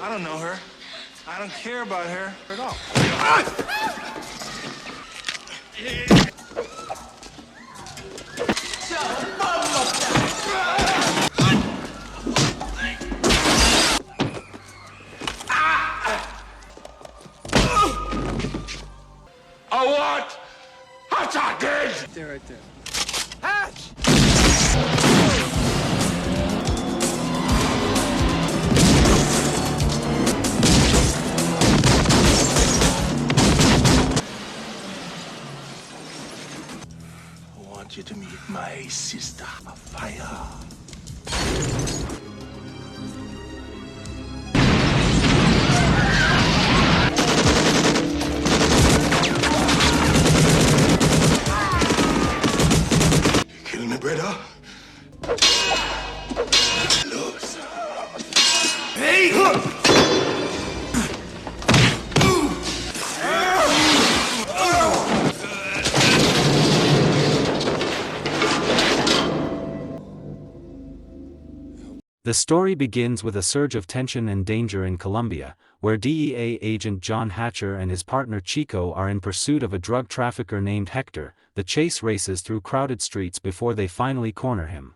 I don't know her. I don't care about her at all. A what? Hatch again! There, right there. Hatch! I want you to meet my sister, Fire. Kill me, brother. Lose. Hey! The story begins with a surge of tension and danger in Colombia, where DEA agent John Hatcher and his partner Chico are in pursuit of a drug trafficker named Hector. The chase races through crowded streets before they finally corner him.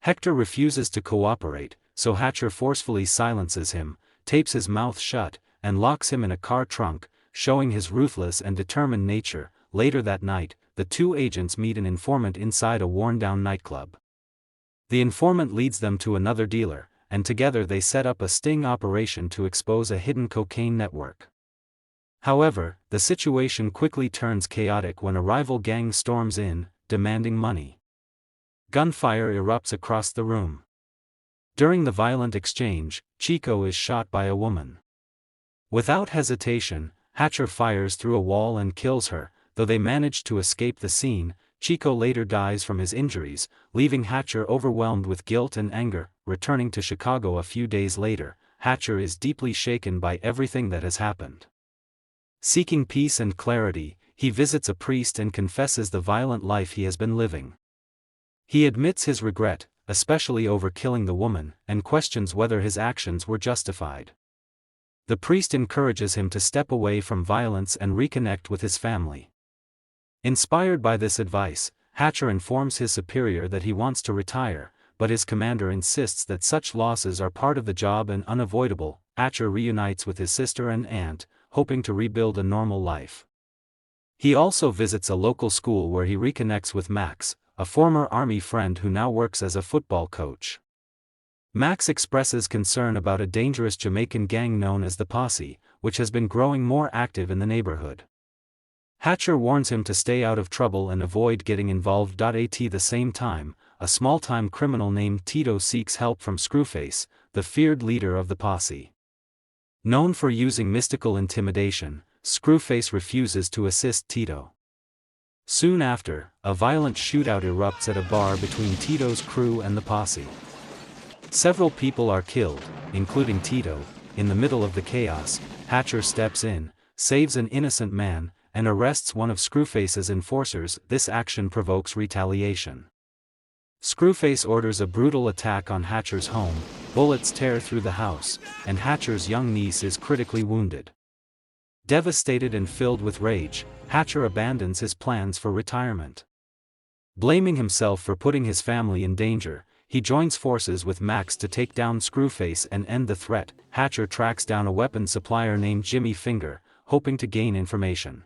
Hector refuses to cooperate, so Hatcher forcefully silences him, tapes his mouth shut, and locks him in a car trunk, showing his ruthless and determined nature. Later that night, the two agents meet an informant inside a worn-down nightclub. The informant leads them to another dealer, and together they set up a sting operation to expose a hidden cocaine network. However, the situation quickly turns chaotic when a rival gang storms in, demanding money. Gunfire erupts across the room. During the violent exchange, Chico is shot by a woman. Without hesitation, Hatcher fires through a wall and kills her. Though they manage to escape the scene, Chico later dies from his injuries, leaving Hatcher overwhelmed with guilt and anger. Returning to Chicago a few days later, Hatcher is deeply shaken by everything that has happened. Seeking peace and clarity, he visits a priest and confesses the violent life he has been living. He admits his regret, especially over killing the woman, and questions whether his actions were justified. The priest encourages him to step away from violence and reconnect with his family. Inspired by this advice, Hatcher informs his superior that he wants to retire, but his commander insists that such losses are part of the job and unavoidable. Hatcher reunites with his sister and aunt, hoping to rebuild a normal life. He also visits a local school where he reconnects with Max, a former army friend who now works as a football coach. Max expresses concern about a dangerous Jamaican gang known as the Posse, which has been growing more active in the neighborhood. Hatcher warns him to stay out of trouble and avoid getting involved. At the same time, a small-time criminal named Tito seeks help from Screwface, the feared leader of the Posse. Known for using mystical intimidation, Screwface refuses to assist Tito. Soon after, a violent shootout erupts at a bar between Tito's crew and the Posse. Several people are killed, including Tito. In the middle of the chaos, Hatcher steps in, saves an innocent man, and arrests one of Screwface's enforcers. This action provokes retaliation. Screwface orders a brutal attack on Hatcher's home, bullets tear through the house, and Hatcher's young niece is critically wounded. Devastated and filled with rage, Hatcher abandons his plans for retirement. Blaming himself for putting his family in danger, he joins forces with Max to take down Screwface and end the threat. Hatcher tracks down a weapons supplier named Jimmy Finger, hoping to gain information.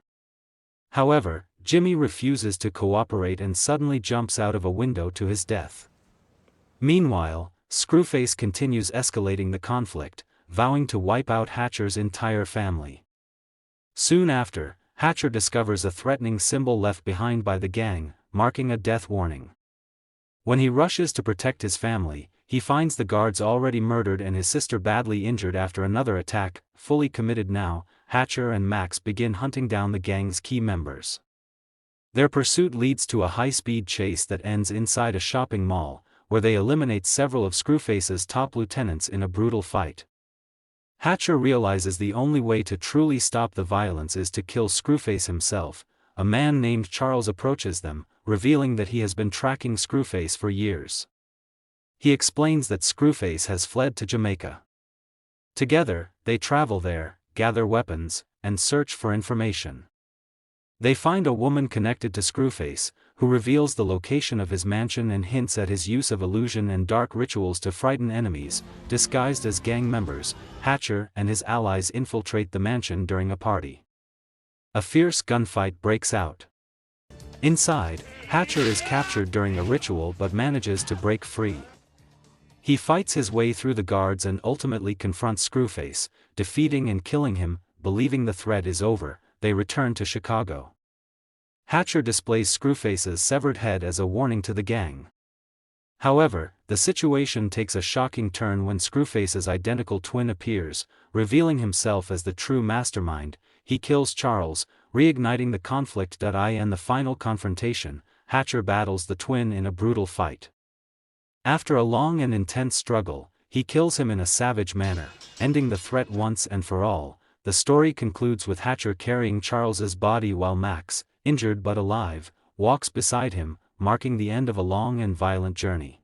However, Jimmy refuses to cooperate and suddenly jumps out of a window to his death. Meanwhile, Screwface continues escalating the conflict, vowing to wipe out Hatcher's entire family. Soon after, Hatcher discovers a threatening symbol left behind by the gang, marking a death warning. When he rushes to protect his family, he finds the guards already murdered and his sister badly injured after another attack. Fully committed now, Hatcher and Max begin hunting down the gang's key members. Their pursuit leads to a high-speed chase that ends inside a shopping mall, where they eliminate several of Screwface's top lieutenants in a brutal fight. Hatcher realizes the only way to truly stop the violence is to kill Screwface himself. A man named Charles approaches them, revealing that he has been tracking Screwface for years. He explains that Screwface has fled to Jamaica. Together, they travel there, gather weapons, and search for information. They find a woman connected to Screwface, who reveals the location of his mansion and hints at his use of illusion and dark rituals to frighten enemies. Disguised as gang members, Hatcher and his allies infiltrate the mansion during a party. A fierce gunfight breaks out. Inside, Hatcher is captured during a ritual but manages to break free. He fights his way through the guards and ultimately confronts Screwface, defeating and killing him. Believing the threat is over, they return to Chicago. Hatcher displays Screwface's severed head as a warning to the gang. However, the situation takes a shocking turn when Screwface's identical twin appears, revealing himself as the true mastermind. He kills Charles, reigniting the conflict. In the final confrontation, Hatcher battles the twin in a brutal fight. After a long and intense struggle, he kills him in a savage manner, ending the threat once and for all. The story concludes with Hatcher carrying Charles's body while Max, injured but alive, walks beside him, marking the end of a long and violent journey.